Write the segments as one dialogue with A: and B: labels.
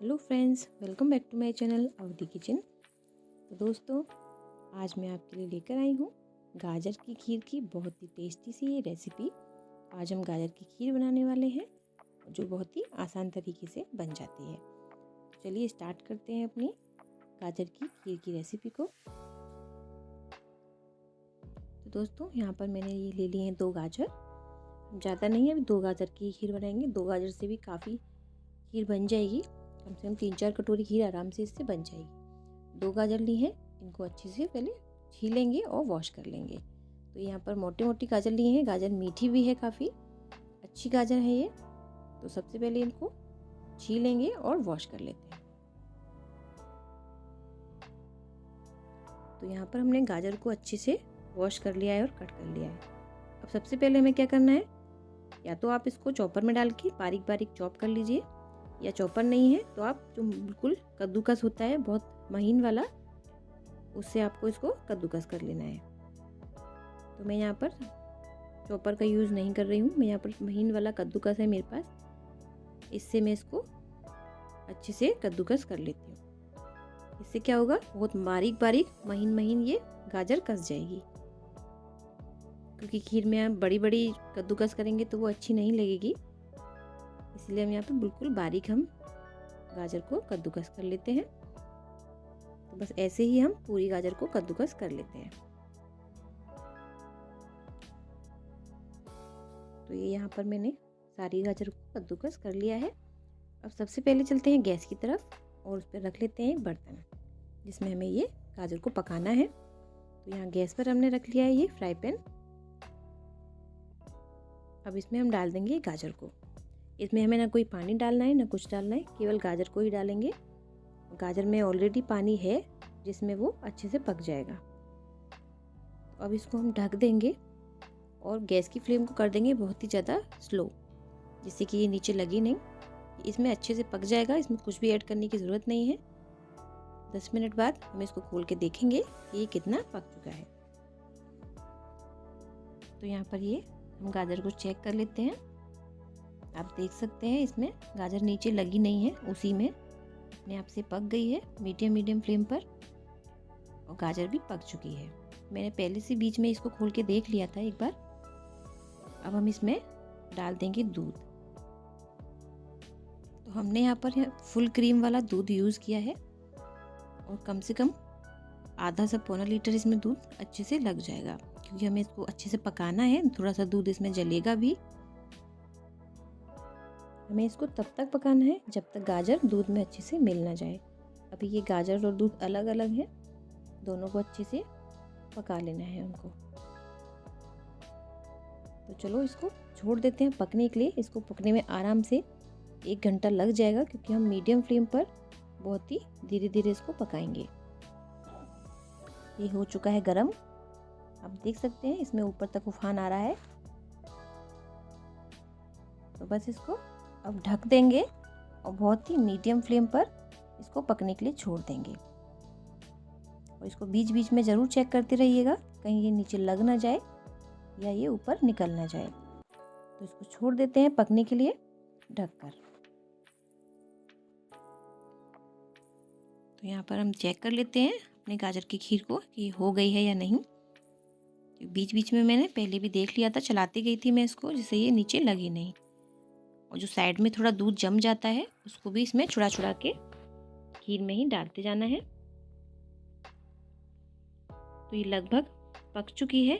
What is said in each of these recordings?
A: Hello friends, welcome back to my channel Awadhi kitchen. तो दोस्तों, आज मैं आपके लिए लेकर आई हूँ गाजर की खीर की बहुत ही टेस्टी सी ये रेसिपी। आज हम गाजर की खीर बनाने वाले हैं जो बहुत ही आसान तरीके से बन जाती है। तो चलिए स्टार्ट करते हैं अपनी गाजर की खीर की रेसिपी को। तो दोस्तों, यहाँ पर मैंने ये ले लिए हैं 2 गाजर। ज़्यादा नहीं है, अभी 2 गाजर की खीर बनाएंगे। 2 गाजर से भी काफ़ी खीर बन जाएगी। कम से कम 3-4 कटोरी खीर आराम से इससे बन जाएगी। 2 गाजर ली हैं, इनको अच्छे से पहले छीलेंगे और वॉश कर लेंगे। तो यहाँ पर मोटी मोटी गाजर लिए हैं। गाजर मीठी भी है, काफ़ी अच्छी गाजर है ये। तो सबसे पहले इनको छीलेंगे और वॉश कर लेते हैं। तो यहाँ पर हमने गाजर को अच्छे से वॉश कर लिया है और कट कर लिया है। अब सबसे पहले हमें क्या करना है, या तो आप इसको चॉपर में डाल के बारीक बारीक चॉप कर लीजिए, या चॉपर नहीं है तो आप जो बिल्कुल कद्दूकस होता है बहुत महीन वाला, उससे आपको इसको कद्दूकस कर लेना है। तो मैं यहाँ पर चॉपर का यूज़ नहीं कर रही हूँ, मैं यहाँ पर महीन वाला कद्दूकस है मेरे पास, इससे मैं इसको अच्छे से कद्दूकस कर लेती हूँ। इससे क्या होगा, बहुत बारीक बारीक महीन महीन ये गाजर कस जाएगी। क्योंकि खीर में आप बड़ी बड़ी कद्दूकस करेंगे तो वो अच्छी नहीं लगेगी, इसलिए हम यहाँ पे बिल्कुल बारीक हम गाजर को कद्दूकस कर लेते हैं। तो बस ऐसे ही हम पूरी गाजर को कद्दूकस कर लेते हैं। तो ये यहाँ पर मैंने सारी गाजर को कद्दूकस कर लिया है। अब सबसे पहले चलते हैं गैस की तरफ और उस पर रख लेते हैं एक बर्तन जिसमें हमें ये गाजर को पकाना है। तो यहाँ गैस पर हमने रख लिया है ये फ्राई पैन। अब इसमें हम डाल देंगे गाजर को। इसमें हमें ना कोई पानी डालना है ना कुछ डालना है, केवल गाजर को ही डालेंगे। गाजर में ऑलरेडी पानी है जिसमें वो अच्छे से पक जाएगा। तो अब इसको हम ढक देंगे और गैस की फ्लेम को कर देंगे बहुत ही ज़्यादा स्लो, जिससे कि ये नीचे लगी नहीं। इसमें अच्छे से पक जाएगा, इसमें कुछ भी ऐड करने की ज़रूरत नहीं है। 10 मिनट बाद हम इसको खोल के देखेंगे कि ये कितना पक चुका है। तो यहाँ पर ये हम गाजर को चेक कर लेते हैं। आप देख सकते हैं इसमें गाजर नीचे लगी नहीं है, उसी में अपने आप से पक गई है मीडियम फ्लेम पर, और गाजर भी पक चुकी है। मैंने पहले से बीच में इसको खोल के देख लिया था एक बार। अब हम इसमें डाल देंगे दूध। तो हमने यहाँ पर फुल क्रीम वाला दूध यूज़ किया है और कम से कम आधा से पौना लीटर इसमें दूध अच्छे से लग जाएगा, क्योंकि हमें इसको अच्छे से पकाना है। थोड़ा सा दूध इसमें जलेगा भी। हमें इसको तब तक पकाना है जब तक गाजर दूध में अच्छे से मिल ना जाए। अभी ये गाजर और दूध अलग अलग है, दोनों को अच्छे से पका लेना है उनको। तो चलो इसको छोड़ देते हैं पकने के लिए। इसको पकने में आराम से 1 घंटा लग जाएगा, क्योंकि हम मीडियम फ्लेम पर बहुत ही धीरे धीरे इसको पकाएंगे। ये हो चुका है गरम, आप देख सकते हैं इसमें ऊपर तक उफान आ रहा है। तो बस इसको अब ढक देंगे और बहुत ही मीडियम फ्लेम पर इसको पकने के लिए छोड़ देंगे। और इसको बीच बीच में ज़रूर चेक करते रहिएगा, कहीं ये नीचे लग ना जाए या ये ऊपर निकल ना जाए। तो इसको छोड़ देते हैं पकने के लिए ढककर। तो यहाँ पर हम चेक कर लेते हैं अपने गाजर की खीर को कि हो गई है या नहीं। बीच बीच में मैंने पहले भी देख लिया था, चलाती गई थी मैं इसको, जिससे ये नीचे लगी नहीं। और जो साइड में थोड़ा दूध जम जाता है उसको भी इसमें छुड़ा छुड़ा के खीर में ही डालते जाना है। तो ये लगभग पक चुकी है।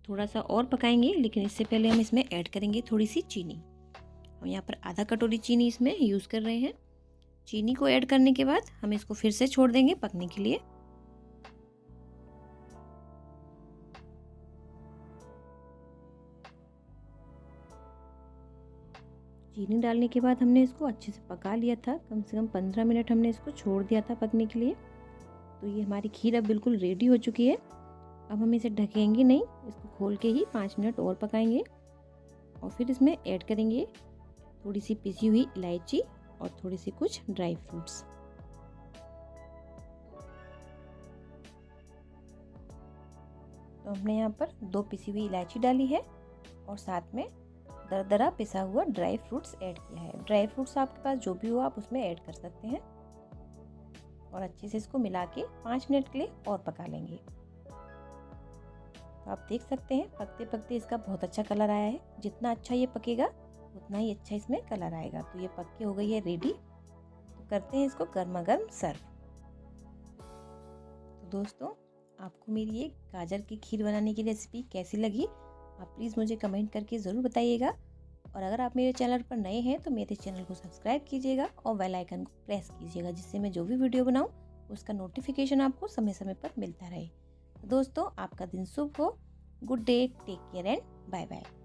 A: थोड़ा सा और पकाएंगे, लेकिन इससे पहले हम इसमें ऐड करेंगे थोड़ी सी चीनी। हम यहाँ पर आधा कटोरी चीनी इसमें यूज़ कर रहे हैं। चीनी को ऐड करने के बाद हम इसको फिर से छोड़ देंगे पकने के लिए। चीनी डालने के बाद हमने इसको अच्छे से पका लिया था, कम से कम 15 मिनट हमने इसको छोड़ दिया था पकने के लिए। तो ये हमारी खीर अब बिल्कुल रेडी हो चुकी है। अब हम इसे ढकेंगे नहीं, इसको खोल के ही 5 मिनट और पकाएंगे। और फिर इसमें ऐड करेंगे थोड़ी सी पिसी हुई इलायची और थोड़ी सी कुछ ड्राई फ्रूट्स। तो हमने यहाँ पर 2 पिसी हुई इलायची डाली है और साथ में दरदरा पिसा हुआ ड्राई फ्रूट्स ऐड किया है। ड्राई फ्रूट्स आपके पास जो भी हो आप उसमें ऐड कर सकते हैं और अच्छे से इसको मिला के 5 मिनट के लिए और पका लेंगे। तो आप देख सकते हैं पकते पकते इसका बहुत अच्छा कलर आया है। जितना अच्छा ये पकेगा उतना ही अच्छा इसमें कलर आएगा। तो ये पक के हो गई है रेडी। तो करते हैं इसको गर्मा गर्म सर्व। तो दोस्तों, आपको मेरी ये गाजर की खीर बनाने की रेसिपी कैसी लगी आप प्लीज़ मुझे कमेंट करके ज़रूर बताइएगा। और अगर आप मेरे चैनल पर नए हैं तो मेरे चैनल को सब्सक्राइब कीजिएगा और बेल आइकन को प्रेस कीजिएगा, जिससे मैं जो भी वीडियो बनाऊं उसका नोटिफिकेशन आपको समय समय पर मिलता रहे। तो दोस्तों, आपका दिन शुभ हो। Good day, take care and bye bye.